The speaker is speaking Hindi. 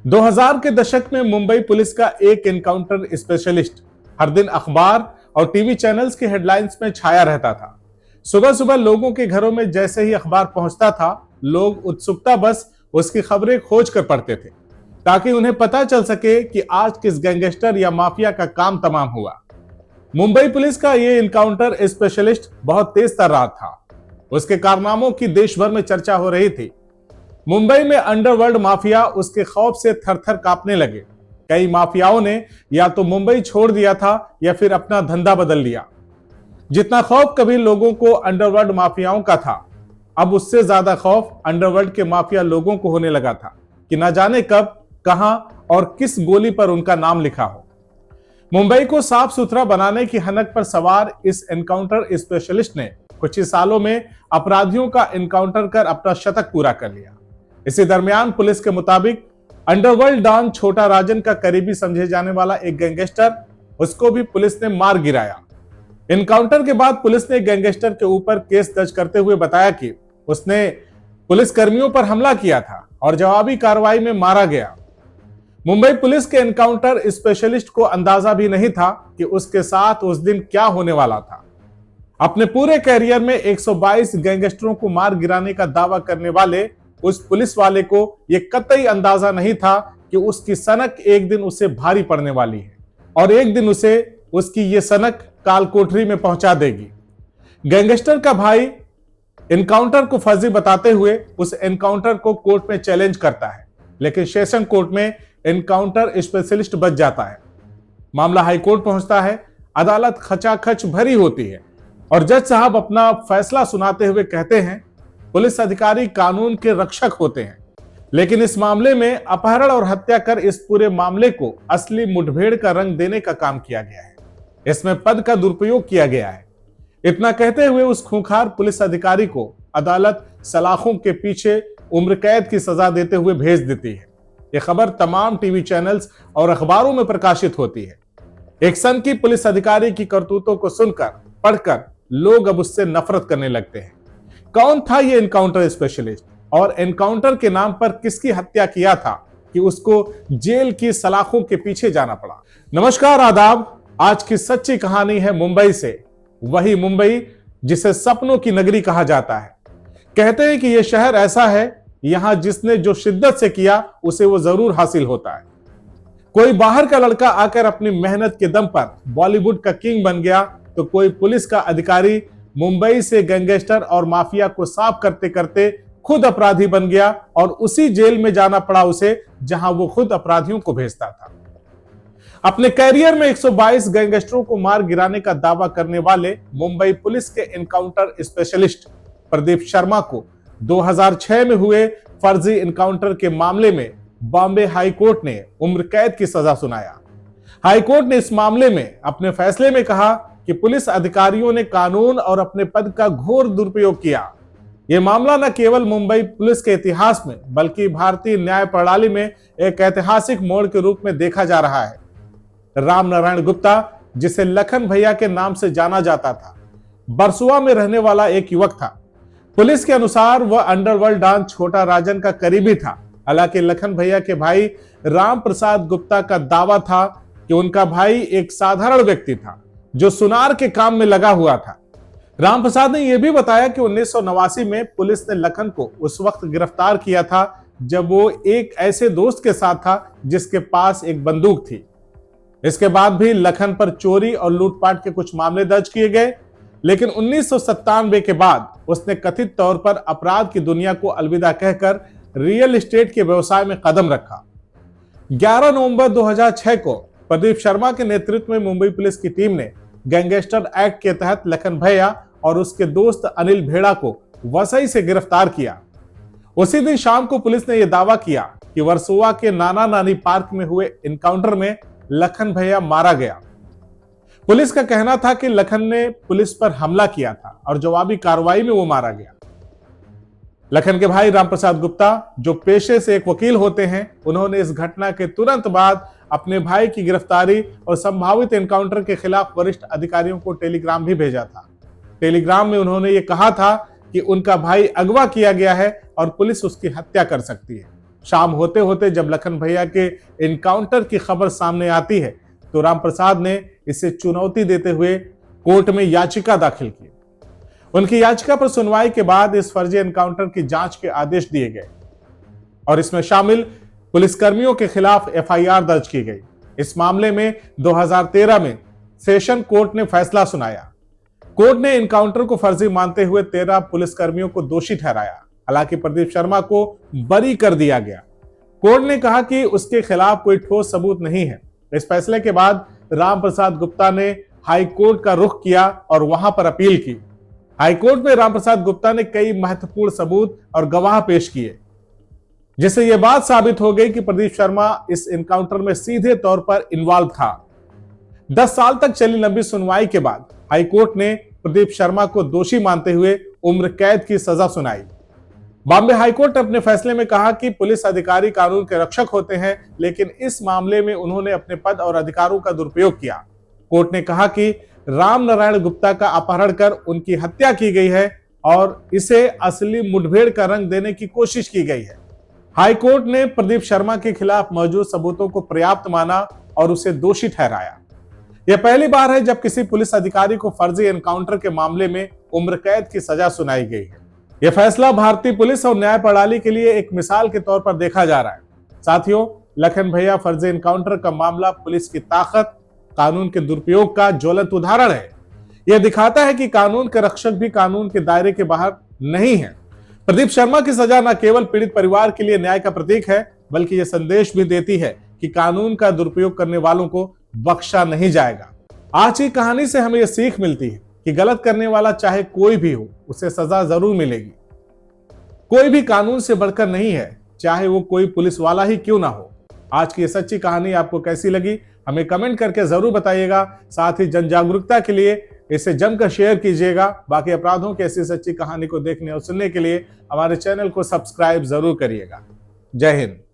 2000 के दशक में मुंबई पुलिस का एक एनकाउंटर स्पेशलिस्ट हर दिन अखबार और टीवी चैनल्स की हेडलाइंस में छाया रहता था। सुबह सुबह लोगों के घरों में जैसे ही अखबार पहुंचता था, लोग उत्सुकता बस उसकी खबरें खोज कर पढ़ते थे ताकि उन्हें पता चल सके कि आज किस गैंगस्टर या माफिया का काम तमाम हुआ। मुंबई पुलिस का यह एनकाउंटर स्पेशलिस्ट बहुत तेज तर्रार था। उसके कारनामों की देश भर में चर्चा हो रही थी। मुंबई में अंडरवर्ल्ड माफिया उसके खौफ से थर-थर कांपने लगे। कई माफियाओं ने या तो मुंबई छोड़ दिया था या फिर अपना धंधा बदल लिया। जितना खौफ कभी लोगों को अंडरवर्ल्ड माफियाओं का था, अब उससे ज्यादा खौफ अंडरवर्ल्ड के माफिया लोगों को होने लगा था कि न जाने कब, कहां और किस गोली पर उनका नाम लिखा हो। मुंबई को साफ सुथरा बनाने की हनक पर सवार इस एनकाउंटर स्पेशलिस्ट ने कुछ ही सालों में अपराधियों का एनकाउंटर कर अपना शतक पूरा कर लिया। इसी दरमियान पुलिस के मुताबिक अंडरवर्ल्ड डॉन छोटा राजन का करीबी समझे जाने वाला एक गैंगस्टर, उसको भी पुलिस ने मार गिराया। एनकाउंटर के बाद पुलिस ने गैंगस्टर के ऊपर केस दर्ज करते हुए बताया कि उसने पुलिस कर्मियों पर हमला किया था और जवाबी कार्रवाई में मारा गया। मुंबई पुलिस के एनकाउंटर स्पेशलिस्ट को अंदाजा भी नहीं था कि उसके साथ उस दिन क्या होने वाला था। अपने पूरे कैरियर में 122 गैंगस्टरों को मार गिराने का दावा करने वाले उस पुलिस वाले को यह कतई अंदाजा नहीं था कि उसकी सनक एक दिन उसे भारी पड़ने वाली है और एक दिन उसे उसकी यह सनक काल कोठरी में पहुंचा देगी। गैंगस्टर का भाई एनकाउंटर को फर्जी बताते हुए उस एनकाउंटर को कोर्ट में चैलेंज करता है, लेकिन सेशन कोर्ट में एनकाउंटर स्पेशलिस्ट बच जाता है। मामला हाईकोर्ट पहुंचता है। अदालत खचाखच भरी होती है और जज साहब अपना फैसला सुनाते हुए कहते हैं, पुलिस अधिकारी कानून के रक्षक होते हैं, लेकिन इस मामले में अपहरण और हत्या कर इस पूरे मामले को असली मुठभेड़ का रंग देने का काम किया गया है। इसमें पद का दुरुपयोग किया गया है। इतना कहते हुए उस खूंखार पुलिस अधिकारी को अदालत सलाखों के पीछे उम्र कैद की सजा देते हुए भेज देती है। यह खबर तमाम टीवी चैनल्स और अखबारों में प्रकाशित होती है। एक सनकी पुलिस अधिकारी की करतूतों को सुनकर, पढ़कर लोग अब उससे नफरत करने लगते हैं। कौन था यह एनकाउंटर स्पेशलिस्ट और एनकाउंटर के नाम पर किसकी हत्या किया था कि उसको जेल की सलाखों के पीछे जाना पड़ा? नमस्कार, आदाब। आज की सच्ची कहानी है मुंबई से, वही मुंबई जिसे सपनों की नगरी कहा जाता है। कहते हैं कि यह शहर ऐसा है, यहां जिसने जो शिद्दत से किया उसे वो जरूर हासिल होता है। कोई बाहर का लड़का आकर अपनी मेहनत के दम पर बॉलीवुड का किंग बन गया, तो कोई पुलिस का अधिकारी मुंबई से गैंगस्टर और माफिया को साफ करते करते खुद अपराधी बन गया और उसी जेल में जाना पड़ा उसे जहां वो खुद अपराधियों को भेजता था। अपने कैरियर में 122 गैंगस्टरों को मार गिराने का दावा करने वाले मुंबई पुलिस के एनकाउंटर स्पेशलिस्ट प्रदीप शर्मा को 2006 में हुए फर्जी एनकाउंटर के मामले में बॉम्बे हाईकोर्ट ने उम्र कैद की सजा सुनाया। हाईकोर्ट ने इस मामले में अपने फैसले में कहा कि पुलिस अधिकारियों ने कानून और अपने पद का घोर दुरुपयोग किया। यह मामला न केवल मुंबई पुलिस के इतिहास में बल्कि भारतीय न्याय प्रणाली में एक ऐतिहासिक मोड़ के रूप में देखा जा रहा है। राम नारायण गुप्ता, जिसे लखन भैया के नाम से जाना जाता था, बरसुआ में रहने वाला एक युवक था। पुलिस के अनुसार वह अंडरवर्ल्ड डॉन छोटा राजन का करीबी था। हालांकि लखन भैया के भाई राम प्रसाद गुप्ता का दावा था कि उनका भाई एक साधारण व्यक्ति था जो सुनार के काम में लगा हुआ था। राम प्रसाद ने यह भी बताया कि 1989 में पुलिस ने लखन को उस वक्त गिरफ्तार किया था जब वो एक ऐसे दोस्त के साथ था जिसके पास एक बंदूक थी। इसके बाद भी लखन पर चोरी और लूटपाट के कुछ मामले दर्ज किए गए, लेकिन 1997 के बाद उसने कथित तौर पर अपराध की दुनिया को अलविदा कहकर रियल एस्टेट के व्यवसाय में कदम रखा। 11 नवंबर 2006 को प्रदीप शर्मा के नेतृत्व में मुंबई पुलिस की टीम ने गैंगस्टर एक्ट के तहत लखन भैया और उसके दोस्त अनिल भेड़ा को वसई से गिरफ्तार किया। उसी दिन शाम को पुलिस ने यह दावा किया कि वर्सोवा के नाना नानी पार्क में हुए एनकाउंटर में लखन भैया मारा गया। पुलिस का कहना था कि लखन ने पुलिस पर हमला किया था और जवाबी कार्रवाई में वो मारा गया। लखन के भाई रामप्रसाद गुप्ता, जो पेशे से एक वकील होते हैं, उन्होंने इस घटना के तुरंत बाद अपने भाई की गिरफ्तारी और संभावित एनकाउंटर के खिलाफ वरिष्ठ अधिकारियों को टेलीग्राम भी भेजा था। टेलीग्राम में उन्होंने ये कहा था कि उनका भाई अगवा किया गया है और पुलिस उसकी हत्या कर सकती है। शाम होते होते जब लखन भैया के इनकाउंटर की खबर सामने आती है तो रामप्रसाद ने इसे चुनौती देते हुए कोर्ट में याचिका दाखिल की। उनकी याचिका पर सुनवाई के बाद इस फर्जी एनकाउंटर की जांच के आदेश दिए गए और इसमें शामिल पुलिसकर्मियों के खिलाफ एफआईआर दर्ज की गई। इस मामले में 2013 में सेशन कोर्ट ने फैसला सुनाया। कोर्ट ने एनकाउंटर को फर्जी मानते हुए 13 पुलिसकर्मियों को दोषी ठहराया। हालांकि प्रदीप शर्मा को बरी कर दिया गया। कोर्ट ने कहा कि उसके खिलाफ कोई ठोस सबूत नहीं है। इस फैसले के बाद रामप्रसाद गुप्ता ने हाई कोर्ट का रुख किया और वहां पर अपील की। हाईकोर्ट में रामप्रसाद गुप्ता ने कई महत्वपूर्ण सबूत और गवाह पेश किए, जिससे यह बात साबित हो गई कि प्रदीप शर्मा इस एनकाउंटर में सीधे तौर पर इन्वॉल्व था। 10 साल तक चली लंबी सुनवाई के बाद हाईकोर्ट ने प्रदीप शर्मा को दोषी मानते हुए उम्र कैद की सजा सुनाई। बॉम्बे हाईकोर्ट ने अपने फैसले में कहा कि पुलिस अधिकारी कानून के रक्षक होते हैं, लेकिन इस मामले में उन्होंने अपने पद और अधिकारों का दुरुपयोग किया। कोर्ट ने कहा कि राम नारायण गुप्ता का अपहरण कर उनकी हत्या की गई है और इसे असली मुठभेड़ का रंग देने की कोशिश की गई है। हाईकोर्ट ने प्रदीप शर्मा के खिलाफ मौजूद सबूतों को पर्याप्त माना और उसे दोषी ठहराया। यह पहली बार है जब किसी पुलिस अधिकारी को फर्जी एनकाउंटर के मामले में उम्र कैद की सजा सुनाई गई है। यह फैसला भारतीय पुलिस और न्याय प्रणाली के लिए एक मिसाल के तौर पर देखा जा रहा है। साथियों, लखन भैया फर्जी एनकाउंटर का मामला पुलिस की ताकत, कानून के दुरुपयोग का ज्वलंत उदाहरण है। यह दिखाता है कि कानून के रक्षक भी कानून के दायरे के बाहर नहीं है। प्रदीप शर्मा की सजा न केवल पीड़ित परिवार के लिए न्याय का प्रतीक है, बल्कि यह संदेश भी देती है कि कानून का दुरुपयोग करने वालों को बख्शा नहीं जाएगा। आज की कहानी से हमें यह सीख मिलती है कि गलत करने वाला चाहे कोई भी हो, उसे सजा जरूर मिलेगी। कोई भी कानून से बढ़कर नहीं है, चाहे वो कोई पुलिस वाला ही क्यों ना हो। आज की सच्ची कहानी आपको कैसी लगी, हमें कमेंट करके जरूर बताइएगा। साथ ही जन जागरूकता के लिए इसे जमकर शेयर कीजिएगा। बाकी अपराधों की ऐसी सच्ची कहानी को देखने और सुनने के लिए हमारे चैनल को सब्सक्राइब जरूर करिएगा। जय हिंद।